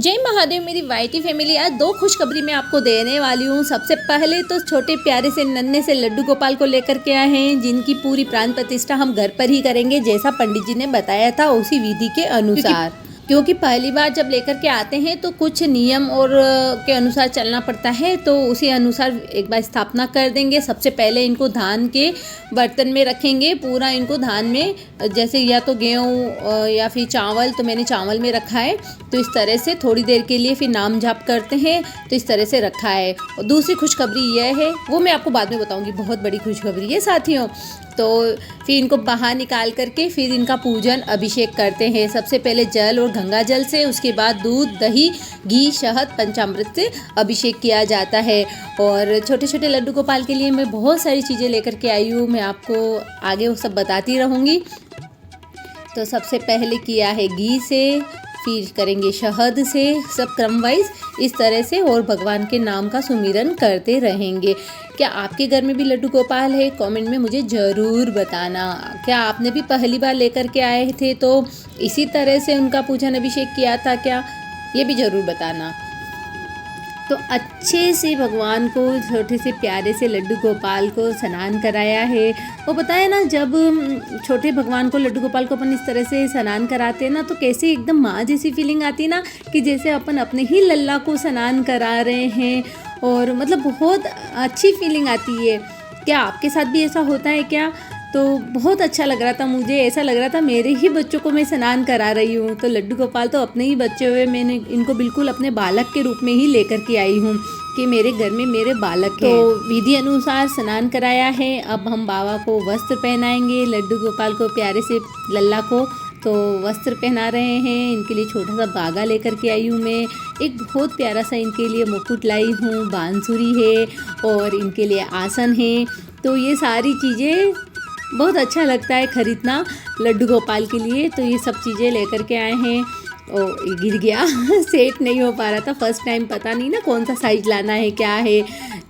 जय महादेव मेरी YT family. आज दो खुशखबरी मैं आपको देने वाली हूँ। सबसे पहले तो छोटे प्यारे से नन्हे से लड्डू गोपाल को लेकर के आए हैं, जिनकी पूरी प्राण प्रतिष्ठा हम घर पर ही करेंगे, जैसा पंडित जी ने बताया था उसी विधि के अनुसार। क्योंकि पहली बार जब लेकर के आते हैं तो कुछ नियम और के अनुसार चलना पड़ता है, तो उसी अनुसार एक बार स्थापना कर देंगे। सबसे पहले इनको धान के बर्तन में रखेंगे, पूरा इनको धान में, जैसे या तो गेहूँ या फिर चावल, तो मैंने चावल में रखा है। तो इस तरह से थोड़ी देर के लिए फिर नाम जाप करते हैं, तो इस तरह से रखा है। और दूसरी खुशखबरी यह है, वो मैं आपको बाद में बताऊँगी, बहुत बड़ी खुशखबरी है साथियों। तो फिर इनको बाहर निकाल करके फिर इनका पूजन अभिषेक करते हैं। सबसे पहले जल और गंगा जल से, उसके बाद दूध, दही, घी, शहद, पंचामृत से अभिषेक किया जाता है। और छोटे छोटे लड्डू गोपाल के लिए मैं बहुत सारी चीज़ें लेकर के आई हूँ, मैं आपको आगे वो सब बताती रहूँगी। तो सबसे पहले किया है घी से, फिर करेंगे शहद से, सब क्रम वाइज इस तरह से, और भगवान के नाम का सुमिरन करते रहेंगे। क्या आपके घर में भी लड्डू गोपाल है? कमेंट में मुझे ज़रूर बताना। क्या आपने भी पहली बार लेकर के आए थे तो इसी तरह से उनका पूजन अभिषेक किया था क्या? ये भी ज़रूर बताना। तो अच्छे से भगवान को, छोटे से प्यारे से लड्डू गोपाल को स्नान कराया है। वो बताया ना, जब छोटे भगवान को, लड्डू गोपाल को अपन इस तरह से स्नान कराते हैं ना, तो कैसे एकदम माँ जैसी फीलिंग आती है ना, कि जैसे अपन अपने ही लल्ला को स्नान करा रहे हैं, और मतलब बहुत अच्छी फीलिंग आती है। क्या आपके साथ भी ऐसा होता है क्या? तो बहुत अच्छा लग रहा था मुझे, ऐसा लग रहा था मेरे ही बच्चों को मैं स्नान करा रही हूँ। तो लड्डू गोपाल तो अपने ही बच्चे हुए, मैंने इनको बिल्कुल अपने बालक के रूप में ही लेकर के आई हूँ कि मेरे घर में मेरे बालक हैं। तो विधि अनुसार स्नान कराया है। अब हम बाबा को वस्त्र पहनाएंगे, लड्डू गोपाल को, प्यारे से लल्ला को तो वस्त्र पहना रहे हैं। इनके लिए छोटा सा बागा लेकर के आई हूँ मैं। एक बहुत प्यारा सा इनके लिए मुकुट लाई हूँ, बांसुरी है, और इनके लिए आसन है। तो ये सारी चीज़ें बहुत अच्छा लगता है खरीदना लड्डू गोपाल के लिए। तो ये सब चीज़ें लेकर के आए हैं। और ये गिर गया सेट नहीं हो पा रहा था फर्स्ट टाइम, पता नहीं ना कौन सा साइज़ लाना है क्या है।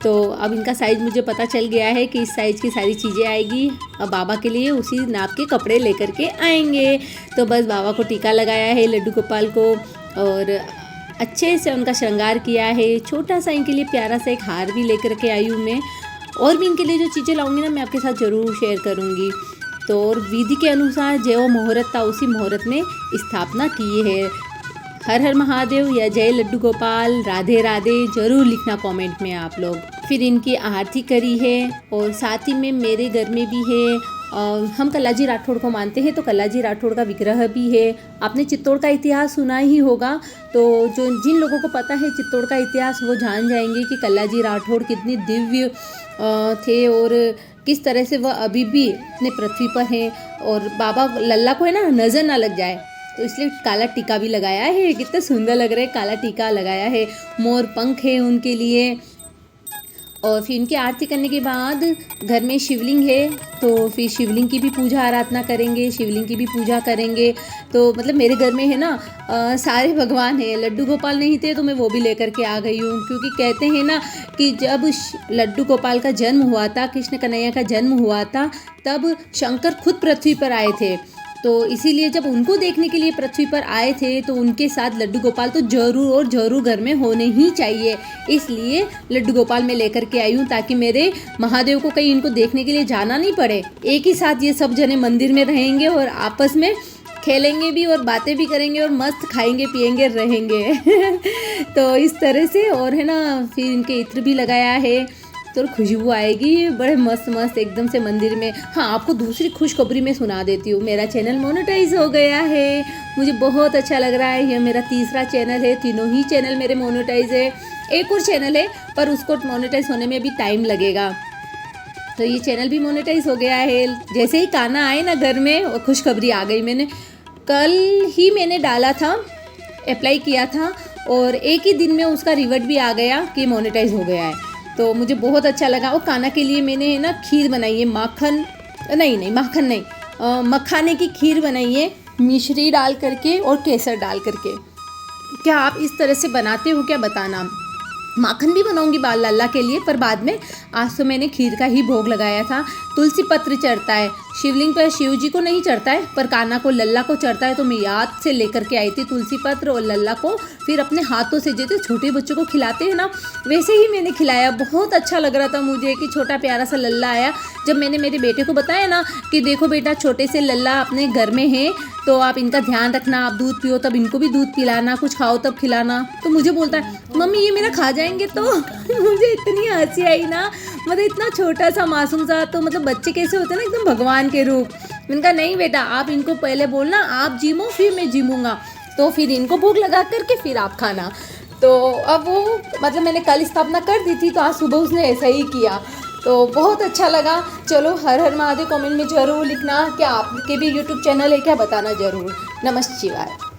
तो अब इनका साइज़ मुझे पता चल गया है कि इस साइज़ की सारी चीज़ें आएगी। अब बाबा के लिए उसी नाप के कपड़े लेकर के आएंगे। तो बस बाबा को टीका लगाया है लड्डू गोपाल को, और अच्छे से उनका श्रृंगार किया है। छोटा सा इनके लिए प्यारा सा एक हार भी लेकर के आई हूँ मैं। और भी इनके लिए जो चीज़ें लाऊंगी ना, मैं आपके साथ ज़रूर शेयर करूँगी। तो और विधि के अनुसार जो मुहूर्त था उसी मुहूर्त में स्थापना की है। हर हर महादेव या जय लड्डू गोपाल, राधे राधे ज़रूर लिखना कमेंट में आप लोग। फिर इनकी आरती करी है, और साथ ही में मेरे घर में भी है। हम कल्लाजी राठौड़ को मानते हैं, तो कल्लाजी राठौड़ का विग्रह भी है। आपने चित्तौड़ का इतिहास सुना ही होगा, तो जो जिन लोगों को पता है चित्तौड़ का इतिहास, वो जान जाएंगे कि कल्लाजी राठौड़ कितनी दिव्य थे, और किस तरह से वह अभी भी अपने पृथ्वी पर हैं। और बाबा लल्ला को है ना, नज़र ना लग जाए, तो इसलिए काला टीका भी लगाया है। कितना सुंदर लग रहा है, काला टीका लगाया है। मोर पंख है उनके लिए। और फिर इनकी आरती करने के बाद घर में शिवलिंग है, तो फिर शिवलिंग की भी पूजा आराधना करेंगे, शिवलिंग की भी पूजा करेंगे। तो मतलब मेरे घर में है ना सारे भगवान हैं। लड्डू गोपाल नहीं थे तो मैं वो भी लेकर के आ गई हूँ, क्योंकि कहते हैं ना कि जब लड्डू गोपाल का जन्म हुआ था, कृष्ण कन्हैया का जन्म हुआ था, तब शंकर खुद पृथ्वी पर आए थे। तो इसीलिए जब उनको देखने के लिए पृथ्वी पर आए थे, तो उनके साथ लड्डू गोपाल तो ज़रूर और ज़रूर घर में होने ही चाहिए। इसलिए लड्डू गोपाल मैं लेकर के आई हूँ, ताकि मेरे महादेव को कहीं इनको देखने के लिए जाना नहीं पड़े। एक ही साथ ये सब जने मंदिर में रहेंगे, और आपस में खेलेंगे भी, और बातें भी करेंगे, और मस्त खाएंगे पिएंगे रहेंगे तो इस तरह से। और है ना, फिर इनके इत्र भी लगाया है, तो खुशबू आएगी बड़े मस्त मस्त एकदम से मंदिर में। हाँ, आपको दूसरी खुशखबरी मैं सुना देती हूँ। मेरा चैनल मोनेटाइज हो गया है, मुझे बहुत अच्छा लग रहा है। यह मेरा तीसरा चैनल है, तीनों ही चैनल मेरे मोनेटाइज है। एक और चैनल है, पर उसको मोनेटाइज होने में भी टाइम लगेगा। तो ये चैनल भी मोनेटाइज हो गया है। जैसे ही गाना आए ना घर में, और खुशखबरी आ गई। मैंने कल ही डाला था, अप्लाई किया था, और एक ही दिन में उसका रिवर्ट भी आ गया कि मोनेटाइज हो गया है। तो मुझे बहुत अच्छा लगा। और काना के लिए मैंने है ना खीर बनाई है, माखन नहीं, मखाने की खीर बनाई है, मिश्री डाल करके और केसर डाल करके। क्या आप इस तरह से बनाते हो क्या, बताना। माखन भी बनाऊंगी बाल लल्ला के लिए, पर बाद में। आज तो मैंने खीर का ही भोग लगाया था। तुलसी पत्र चढ़ता है शिवलिंग पर, शिव जी को नहीं चढ़ता है, पर कान्हा को लल्ला को चढ़ता है। तो मैं याद से लेकर के आई थी तुलसी पत्र और लल्ला को, फिर अपने हाथों से जैसे छोटे बच्चों को खिलाते हैं ना, वैसे ही मैंने खिलाया। बहुत अच्छा लग रहा था मुझे कि छोटा प्यारा सा लल्ला आया। जब मैंने मेरे बेटे को बताया ना कि देखो बेटा, छोटे से लल्ला अपने घर में है, तो आप इनका ध्यान रखना, आप दूध पियो तब इनको भी दूध पिलाना, कुछ खाओ तब खिलाना। तो मुझे बोलता है मम्मी ये मेरा खा जाएंगे तो मुझे इतनी हंसी आई ना, मतलब इतना छोटा सा मासूम सा, तो मतलब बच्चे कैसे होते हैं ना, एकदम भगवान के रूप। मैंने कहा नहीं बेटा, आप इनको पहले बोलना आप जिमो फिर मैं जिमूंगा, तो फिर इनको भूख लगा करके फिर आप खाना। तो अब वो मतलब मैंने कल स्थापना कर दी थी, तो आज सुबह उसने ऐसा ही किया, तो बहुत अच्छा लगा। चलो हर हर महादेव कमेंट में ज़रूर लिखना कि आपके भी यूट्यूब चैनल है क्या, बताना ज़रूर। नमस्ते शिवाय।